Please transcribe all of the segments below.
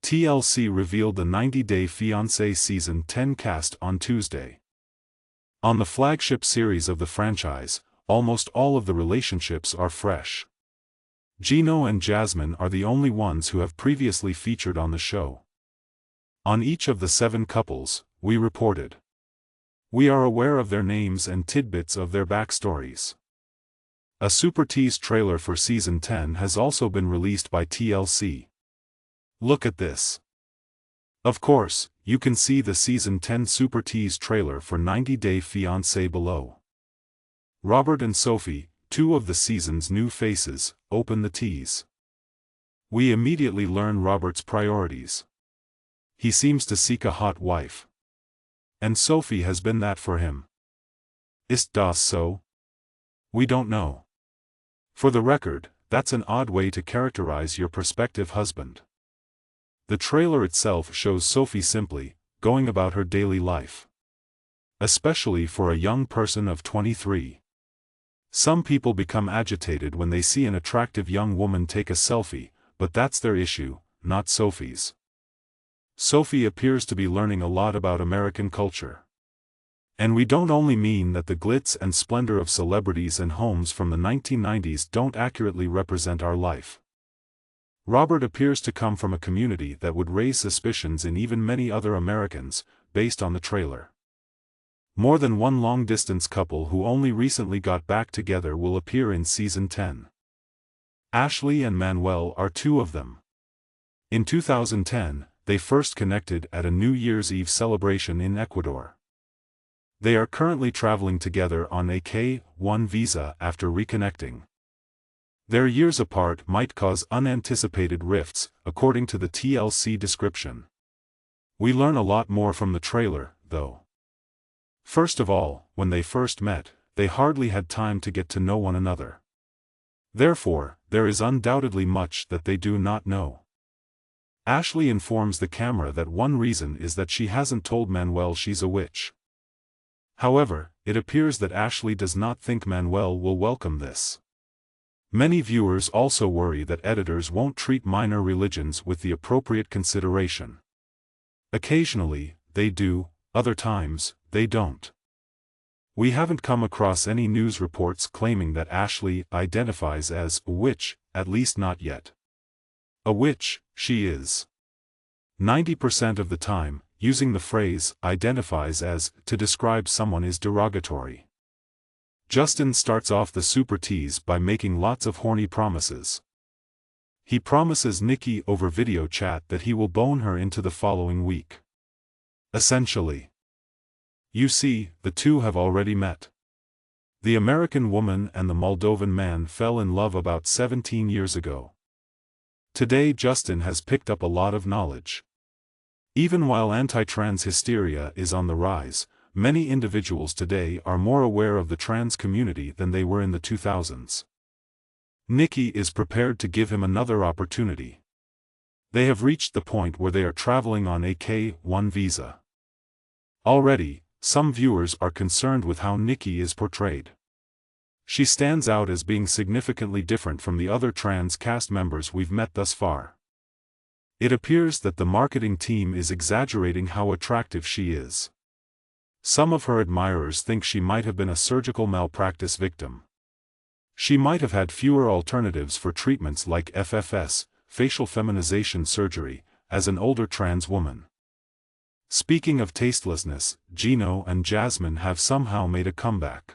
TLC revealed the 90-Day Fiance Season 10 cast on Tuesday. On the flagship series of the franchise, almost all of the relationships are fresh. Gino and Jasmine are the only ones who have previously featured on the show. On each of the 7 couples, we reported. We are aware of their names and tidbits of their backstories. A supertease trailer for Season 10 has also been released by TLC. Look at this. Of course, you can see the Season 10 supertease trailer for 90-Day Fiancé below. Robert and Sophie, 2 of the season's new faces, open the tease. We immediately learn Robert's priorities. He seems to seek a hot wife. And Sophie has been that for him. Ist das so? We don't know. For the record, that's an odd way to characterize your prospective husband. The trailer itself shows Sophie simply going about her daily life. Especially for a young person of 23. Some people become agitated when they see an attractive young woman take a selfie, but that's their issue, not Sophie's. Sophie appears to be learning a lot about American culture. And we don't only mean that the glitz and splendor of celebrities and homes from the 1990s don't accurately represent our life. Robert appears to come from a community that would raise suspicions in even many other Americans, based on the trailer. More than one long-distance couple who only recently got back together will appear in Season 10. Ashley and Manuel are 2 of them. In 2010, they first connected at a New Year's Eve celebration in Ecuador. They are currently traveling together on a K-1 visa after reconnecting. Their years apart might cause unanticipated rifts, according to the TLC description. We learn a lot more from the trailer, though. First of all, when they first met, they hardly had time to get to know one another. Therefore, there is undoubtedly much that they do not know. Ashley informs the camera that one reason is that she hasn't told Manuel she's a witch. However, it appears that Ashley does not think Manuel will welcome this. Many viewers also worry that editors won't treat minor religions with the appropriate consideration. Occasionally, they do, other times, they don't. We haven't come across any news reports claiming that Ashley identifies as a witch, at least not yet. A witch, she is. 90% of the time, using the phrase identifies as to describe someone is derogatory. Justin starts off the super tease by making lots of horny promises. He promises Nikki over video chat that he will bone her into the following week. Essentially. You see, the 2 have already met. The American woman and the Moldovan man fell in love about 17 years ago. Today Justin has picked up a lot of knowledge. Even while anti-trans hysteria is on the rise, many individuals today are more aware of the trans community than they were in the 2000s. Nikki is prepared to give him another opportunity. They have reached the point where they are traveling on a K-1 visa. Already, some viewers are concerned with how Nikki is portrayed. She stands out as being significantly different from the other trans cast members we've met thus far. It appears that the marketing team is exaggerating how attractive she is. Some of her admirers think she might have been a surgical malpractice victim. She might have had fewer alternatives for treatments like FFS, facial feminization surgery, as an older trans woman. Speaking of tastelessness, Gino and Jasmine have somehow made a comeback.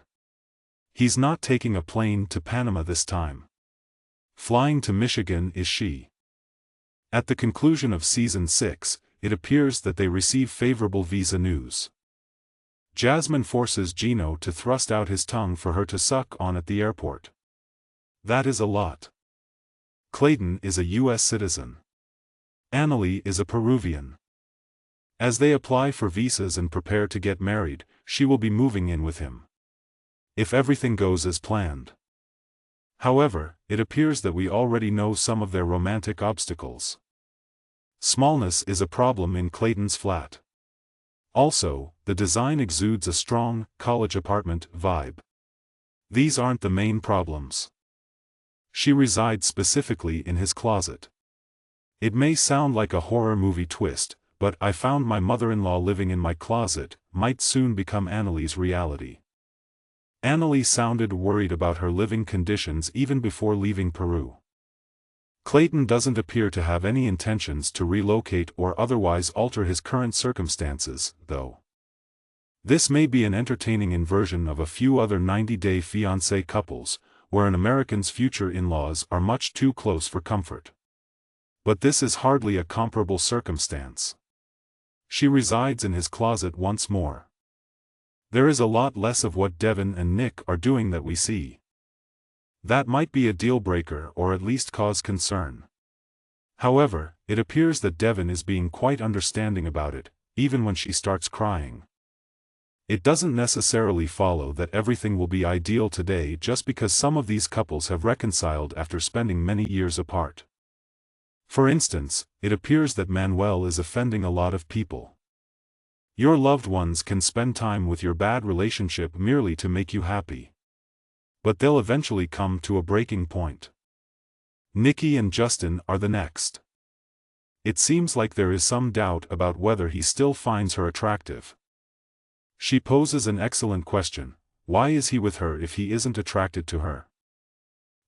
He's not taking a plane to Panama this time. Flying to Michigan is she. At the conclusion of Season 6, it appears that they receive favorable visa news. Jasmine forces Gino to thrust out his tongue for her to suck on at the airport. That is a lot. Clayton is a U.S. citizen. Annalie is a Peruvian. As they apply for visas and prepare to get married, she will be moving in with him. If everything goes as planned. However, it appears that we already know some of their romantic obstacles. Smallness is a problem in Clayton's flat. Also, the design exudes a strong, college apartment vibe. These aren't the main problems. She resides specifically in his closet. It may sound like a horror movie twist, but I found my mother-in-law living in my closet might soon become Annalie's reality. Annalie sounded worried about her living conditions even before leaving Peru. Clayton doesn't appear to have any intentions to relocate or otherwise alter his current circumstances, though. This may be an entertaining inversion of a few other 90-day fiancé couples, where an American's future in-laws are much too close for comfort. But this is hardly a comparable circumstance. She resides in his closet once more. There is a lot less of what Devin and Nick are doing that we see. That might be a deal-breaker or at least cause concern. However, it appears that Devin is being quite understanding about it, even when she starts crying. It doesn't necessarily follow that everything will be ideal today just because some of these couples have reconciled after spending many years apart. For instance, it appears that Manuel is offending a lot of people. Your loved ones can spend time with your bad relationship merely to make you happy. But they'll eventually come to a breaking point. Nikki and Justin are the next. It seems like there is some doubt about whether he still finds her attractive. She poses an excellent question: why is he with her if he isn't attracted to her?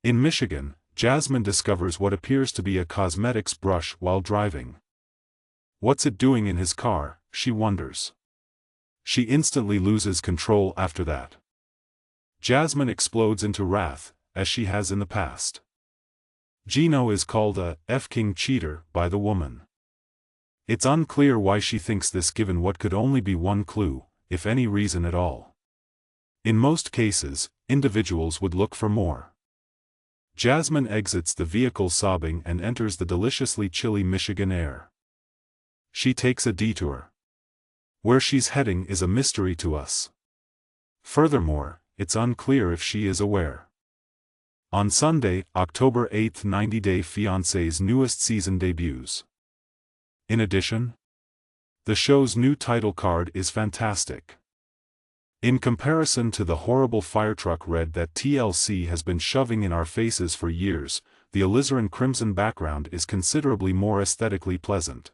In Michigan, Jasmine discovers what appears to be a cosmetics brush while driving. What's it doing in his car, she wonders. She instantly loses control after that. Jasmine explodes into wrath, as she has in the past. Gino is called a F-king cheater by the woman. It's unclear why she thinks this given what could only be one clue, if any reason at all. In most cases, individuals would look for more. Jasmine exits the vehicle sobbing and enters the deliciously chilly Michigan air. She takes a detour. Where she's heading is a mystery to us. Furthermore, it's unclear if she is aware. On Sunday, October 8th, 90-Day Fiancé's newest season debuts. In addition, the show's new title card is fantastic. In comparison to the horrible firetruck red that TLC has been shoving in our faces for years, the alizarin crimson background is considerably more aesthetically pleasant.